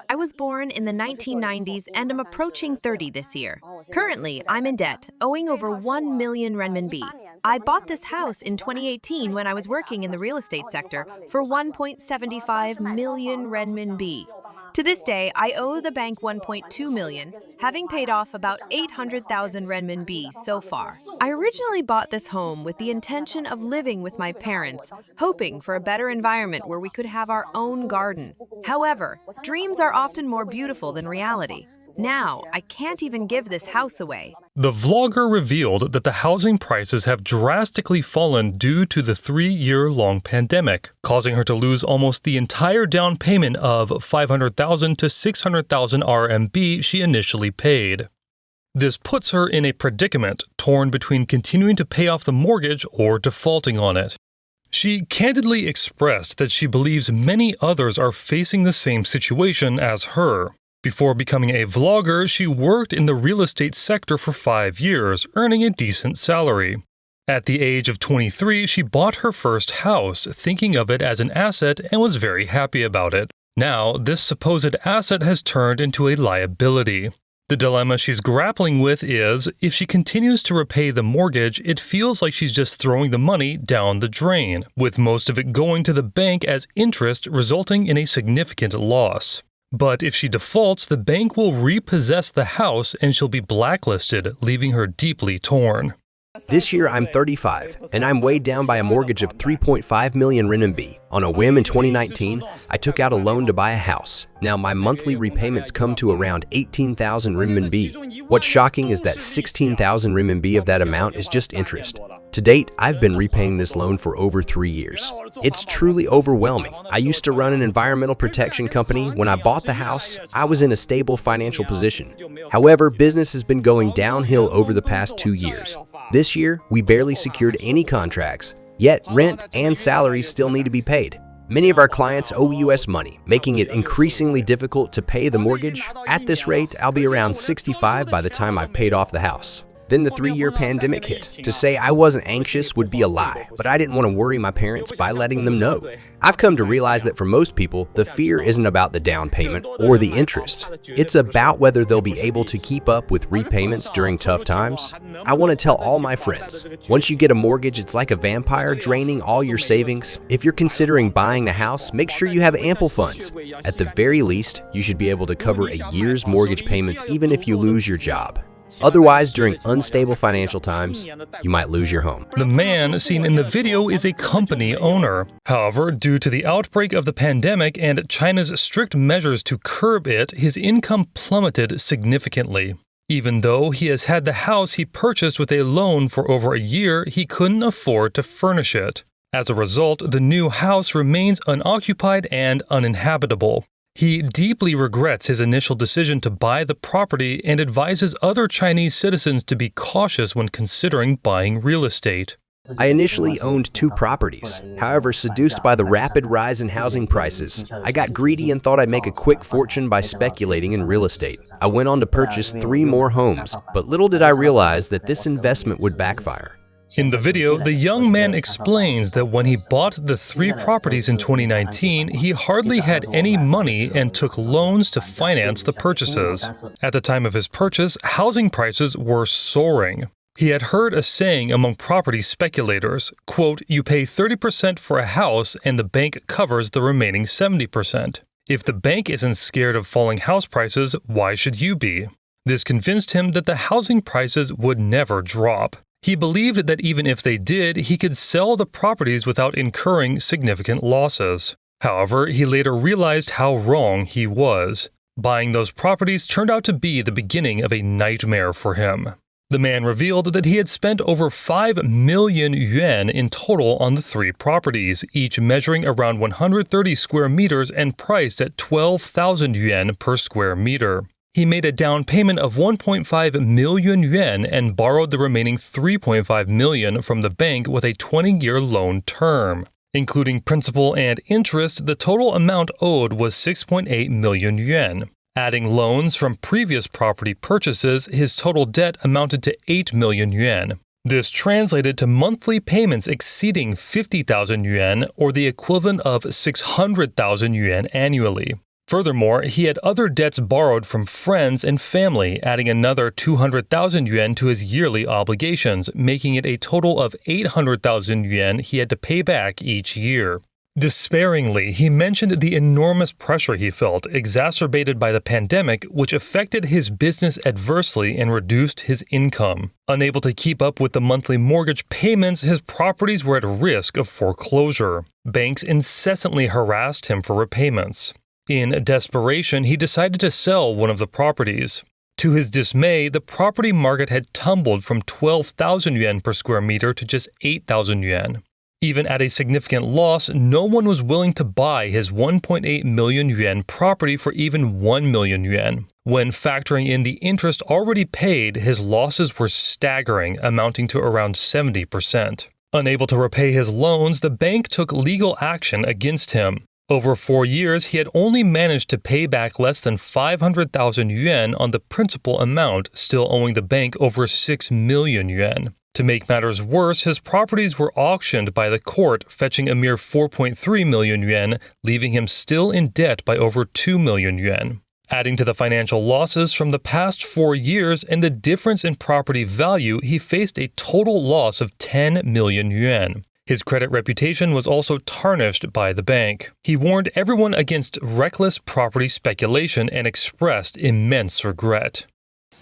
I was born in the 1990s and am approaching 30 this year. Currently, I'm in debt, owing over 1 million renminbi. I bought this house in 2018 when I was working in the real estate sector for 1.75 million renminbi. To this day, I owe the bank 1.2 million, having paid off about 800,000 renminbi so far. I originally bought this home with the intention of living with my parents, hoping for a better environment where we could have our own garden. However, dreams are often more beautiful than reality. Now, I can't even give this house away. The vlogger revealed that the housing prices have drastically fallen due to the 3-year-long pandemic, causing her to lose almost the entire down payment of 500,000 to 600,000 RMB she initially paid. This puts her in a predicament, torn between continuing to pay off the mortgage or defaulting on it. She candidly expressed that she believes many others are facing the same situation as her. Before becoming a vlogger, she worked in the real estate sector for 5 years, earning a decent salary. At the age of 23, she bought her first house, thinking of it as an asset and was very happy about it. Now, this supposed asset has turned into a liability. The dilemma she's grappling with is, if she continues to repay the mortgage, it feels like she's just throwing the money down the drain, with most of it going to the bank as interest, resulting in a significant loss. But if she defaults, the bank will repossess the house and she'll be blacklisted, leaving her deeply torn. This year I'm 35, and I'm weighed down by a mortgage of 3.5 million renminbi. On a whim in 2019, I took out a loan to buy a house. Now my monthly repayments come to around 18,000 renminbi. What's shocking is that 16,000 renminbi of that amount is just interest. To date, I've been repaying this loan for over 3 years. It's truly overwhelming. I used to run an environmental protection company. When I bought the house, I was in a stable financial position. However, business has been going downhill over the past 2 years. This year, we barely secured any contracts, yet rent and salaries still need to be paid. Many of our clients owe US money, making it increasingly difficult to pay the mortgage. At this rate, I'll be around 65 by the time I've paid off the house. Then the 3-year pandemic hit. To say I wasn't anxious would be a lie, but I didn't want to worry my parents by letting them know. I've come to realize that for most people, the fear isn't about the down payment or the interest. It's about whether they'll be able to keep up with repayments during tough times. I want to tell all my friends, once you get a mortgage, it's like a vampire draining all your savings. If you're considering buying a house, make sure you have ample funds. At the very least, you should be able to cover a year's mortgage payments even if you lose your job. Otherwise, during unstable financial times, you might lose your home. The man seen in the video is a company owner. However, due to the outbreak of the pandemic and China's strict measures to curb it, his income plummeted significantly. Even though he has had the house he purchased with a loan for over a year, he couldn't afford to furnish it. As a result, the new house remains unoccupied and uninhabitable. He deeply regrets his initial decision to buy the property and advises other Chinese citizens to be cautious when considering buying real estate. I initially owned 2 properties. However, seduced by the rapid rise in housing prices, I got greedy and thought I'd make a quick fortune by speculating in real estate. I went on to purchase 3 more homes, but little did I realize that this investment would backfire. In the video, the young man explains that when he bought the 3 properties in 2019, he hardly had any money and took loans to finance the purchases. At the time of his purchase, housing prices were soaring. He had heard a saying among property speculators, quote, "You pay 30% for a house and the bank covers the remaining 70%. If the bank isn't scared of falling house prices, why should you be?" This convinced him that the housing prices would never drop. He believed that even if they did, he could sell the properties without incurring significant losses. However, he later realized how wrong he was. Buying those properties turned out to be the beginning of a nightmare for him. The man revealed that he had spent over 5 million yuan in total on the 3 properties, each measuring around 130 square meters and priced at 12,000 yuan per square meter. He made a down payment of 1.5 million yuan and borrowed the remaining 3.5 million from the bank with a 20-year loan term. Including principal and interest, the total amount owed was 6.8 million yuan. Adding loans from previous property purchases, his total debt amounted to 8 million yuan. This translated to monthly payments exceeding 50,000 yuan, or the equivalent of 600,000 yuan annually. Furthermore, he had other debts borrowed from friends and family, adding another 200,000 yuan to his yearly obligations, making it a total of 800,000 yuan he had to pay back each year. Despairingly, he mentioned the enormous pressure he felt, exacerbated by the pandemic, which affected his business adversely and reduced his income. Unable to keep up with the monthly mortgage payments, his properties were at risk of foreclosure. Banks incessantly harassed him for repayments. In desperation, he decided to sell one of the properties. To his dismay, the property market had tumbled from 12,000 yuan per square meter to just 8,000 yuan. Even at a significant loss, no one was willing to buy his 1.8 million yuan property for even 1 million yuan. When factoring in the interest already paid, his losses were staggering, amounting to around 70%. Unable to repay his loans, the bank took legal action against him. Over 4 years, he had only managed to pay back less than 500,000 yuan on the principal amount, still owing the bank over 6 million yuan. To make matters worse, his properties were auctioned by the court, fetching a mere 4.3 million yuan, leaving him still in debt by over 2 million yuan. Adding to the financial losses from the past 4 years and the difference in property value, he faced a total loss of 10 million yuan. His credit reputation was also tarnished by the bank. He warned everyone against reckless property speculation and expressed immense regret.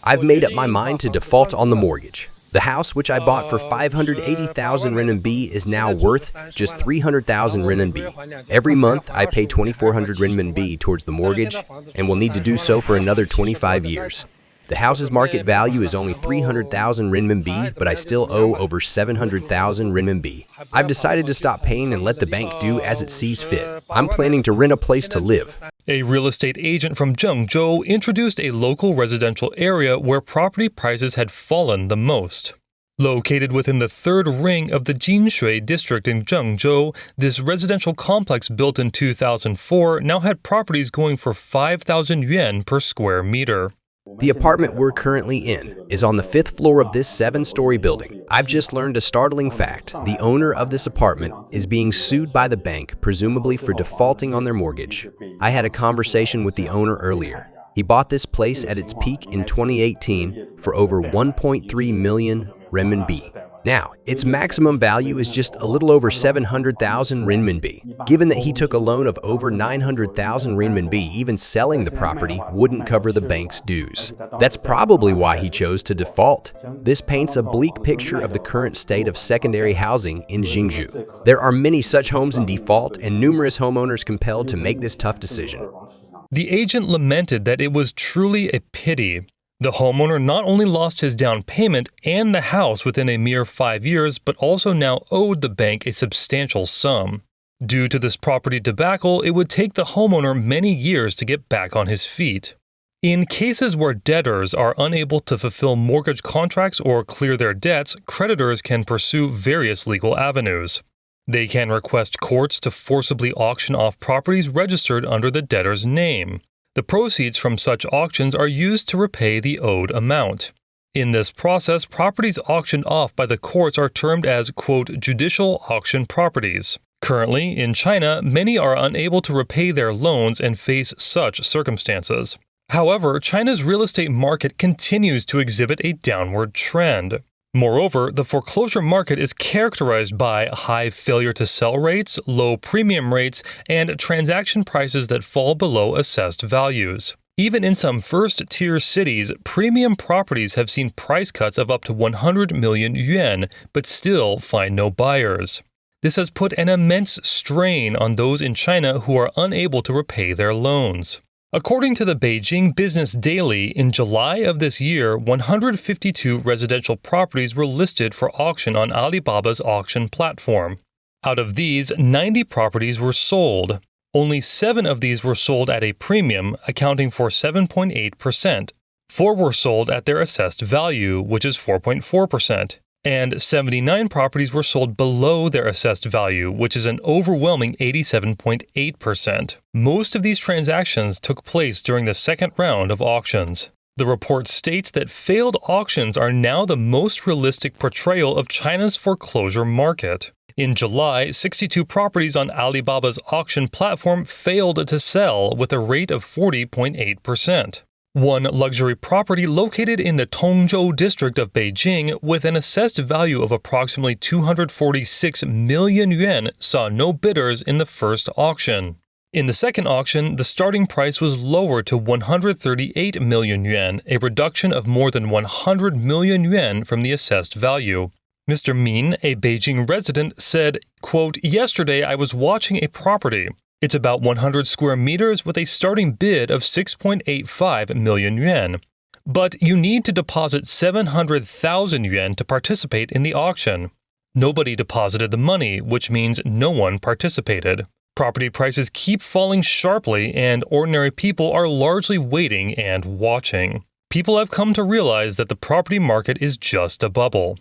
I've made up my mind to default on the mortgage. The house, which I bought for 580,000 renminbi, is now worth just 300,000 renminbi. Every month, I pay 2,400 renminbi towards the mortgage and will need to do so for another 25 years. The house's market value is only 300,000 renminbi, but I still owe over 700,000 renminbi. I've decided to stop paying and let the bank do as it sees fit. I'm planning to rent a place to live. A real estate agent from Zhengzhou introduced a local residential area where property prices had fallen the most. Located within the third ring of the Jinshui district in Zhengzhou, this residential complex built in 2004 now had properties going for 5,000 yuan per square meter. The apartment we're currently in is on the 5th floor of this 7-story building. I've just learned a startling fact. The owner of this apartment is being sued by the bank, presumably for defaulting on their mortgage. I had a conversation with the owner earlier. He bought this place at its peak in 2018 for over 1.3 million renminbi. Now, its maximum value is just a little over 700,000 renminbi. Given that he took a loan of over 900,000 renminbi, even selling the property wouldn't cover the bank's dues. That's probably why he chose to default. This paints a bleak picture of the current state of secondary housing in Jingzhou. There are many such homes in default and numerous homeowners compelled to make this tough decision. The agent lamented that it was truly a pity. The homeowner not only lost his down payment and the house within a mere 5 years, but also now owed the bank a substantial sum. Due to this property debacle, it would take the homeowner many years to get back on his feet. In cases where debtors are unable to fulfill mortgage contracts or clear their debts, creditors can pursue various legal avenues. They can request courts to forcibly auction off properties registered under the debtor's name. The proceeds from such auctions are used to repay the owed amount. In this process, properties auctioned off by the courts are termed as, quote, judicial auction properties. Currently, in China, many are unable to repay their loans and face such circumstances. However, China's real estate market continues to exhibit a downward trend. Moreover, the foreclosure market is characterized by high failure-to-sell rates, low premium rates, and transaction prices that fall below assessed values. Even in some first-tier cities, premium properties have seen price cuts of up to 100 million yuan, but still find no buyers. This has put an immense strain on those in China who are unable to repay their loans. According to the Beijing Business Daily, in July of this year, 152 residential properties were listed for auction on Alibaba's auction platform. Out of these, 90 properties were sold. Only 7 of these were sold at a premium, accounting for 7.8%. 4 were sold at their assessed value, which is 4.4%. And 79 properties were sold below their assessed value, which is an overwhelming 87.8%. Most of these transactions took place during the second round of auctions. The report states that failed auctions are now the most realistic portrayal of China's foreclosure market. In July, 62 properties on Alibaba's auction platform failed to sell with a rate of 40.8%. One luxury property located in the Tongzhou district of Beijing with an assessed value of approximately 246 million yuan saw no bidders in the first auction. In the second auction, the starting price was lowered to 138 million yuan, a reduction of more than 100 million yuan from the assessed value. Mr. Min, a Beijing resident, said, quote, "Yesterday I was watching a property. It's about 100 square meters with a starting bid of 6.85 million yuan. But you need to deposit 700,000 yuan to participate in the auction. Nobody deposited the money, which means no one participated. Property prices keep falling sharply, and ordinary people are largely waiting and watching. People have come to realize that the property market is just a bubble."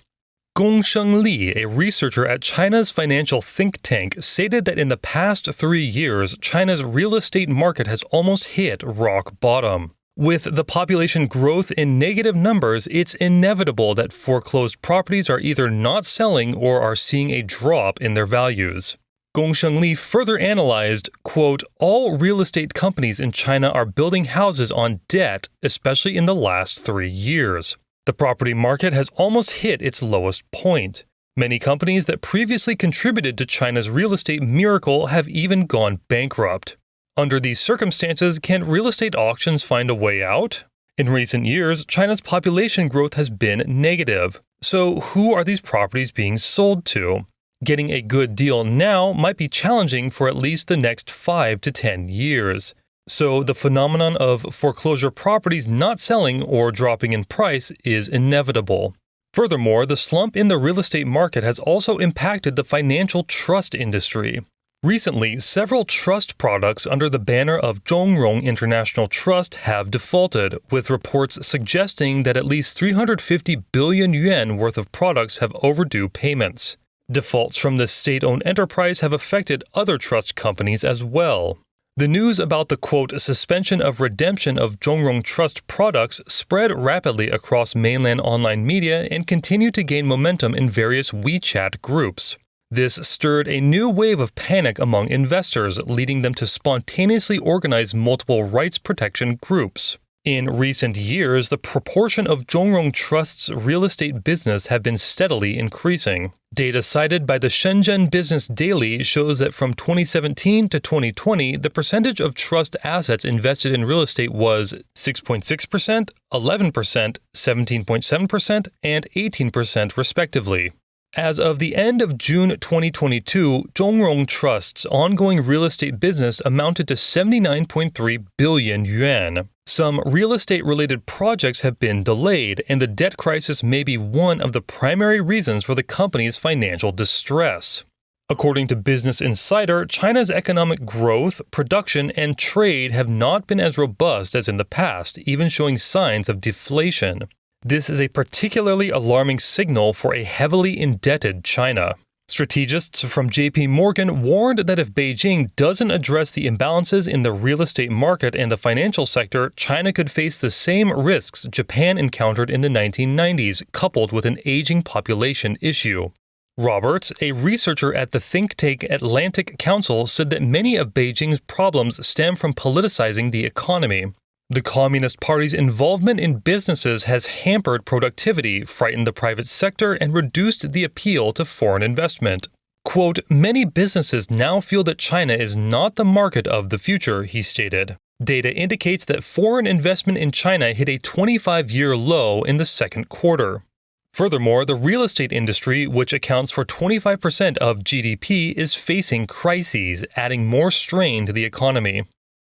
Gongsheng Li, a researcher at China's financial think tank, stated that in the past 3 years, China's real estate market has almost hit rock bottom. With the population growth in negative numbers, it's inevitable that foreclosed properties are either not selling or are seeing a drop in their values. Gongsheng Li further analyzed, quote, "All real estate companies in China are building houses on debt, especially in the last 3 years. The property market has almost hit its lowest point. Many companies that previously contributed to China's real estate miracle have even gone bankrupt. Under these circumstances, can real estate auctions find a way out? In recent years, China's population growth has been negative. So who are these properties being sold to? Getting a good deal now might be challenging for at least the next 5 to 10 years. So the phenomenon of foreclosure properties not selling or dropping in price is inevitable. Furthermore, the slump in the real estate market has also impacted the financial trust industry. Recently, several trust products under the banner of Zhongrong International Trust have defaulted, with reports suggesting that at least 350 billion yuan worth of products have overdue payments. Defaults from this state-owned enterprise have affected other trust companies as well. The news about the, quote, suspension of redemption of Zhongrong Trust products spread rapidly across mainland online media and continued to gain momentum in various WeChat groups. This stirred a new wave of panic among investors, leading them to spontaneously organize multiple rights protection groups. In recent years, the proportion of Zhongrong Trust's real estate business have been steadily increasing. Data cited by the Shenzhen Business Daily shows that from 2017 to 2020, the percentage of trust assets invested in real estate was 6.6%, 11%, 17.7%, and 18% respectively. As of the end of June 2022, Zhongrong Trust's ongoing real estate business amounted to 79.3 billion yuan. Some real estate-related projects have been delayed, and the debt crisis may be one of the primary reasons for the company's financial distress. According to Business Insider, China's economic growth, production, and trade have not been as robust as in the past, even showing signs of deflation. This is a particularly alarming signal for a heavily indebted China. Strategists from JP Morgan warned that if Beijing doesn't address the imbalances in the real estate market and the financial sector, China could face the same risks Japan encountered in the 1990s, coupled with an aging population issue. Roberts, a researcher at the think tank Atlantic Council, said that many of Beijing's problems stem from politicizing the economy. The Communist Party's involvement in businesses has hampered productivity, frightened the private sector, and reduced the appeal to foreign investment. Quote, "Many businesses now feel that China is not the market of the future," he stated. Data indicates that foreign investment in China hit a 25-year low in the second quarter. Furthermore, the real estate industry, which accounts for 25% of GDP, is facing crises, adding more strain to the economy.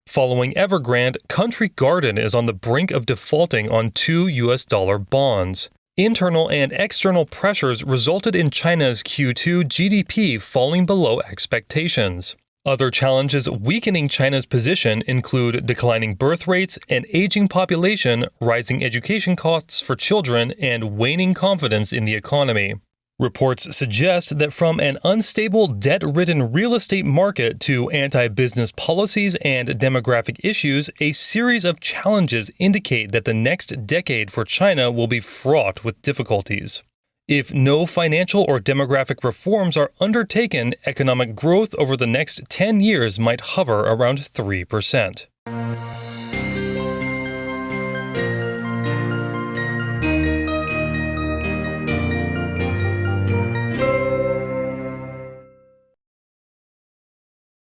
Following Evergrande, Country Garden is on the brink of defaulting on 2 US dollar bonds. Internal and external pressures resulted in China's Q2 GDP falling below expectations. Other challenges weakening China's position include declining birth rates, an aging population, rising education costs for children, and waning confidence in the economy. Reports suggest that from an unstable, debt-ridden real estate market to anti-business policies and demographic issues, a series of challenges indicate that the next decade for China will be fraught with difficulties. If no financial or demographic reforms are undertaken, economic growth over the next 10 years might hover around 3%.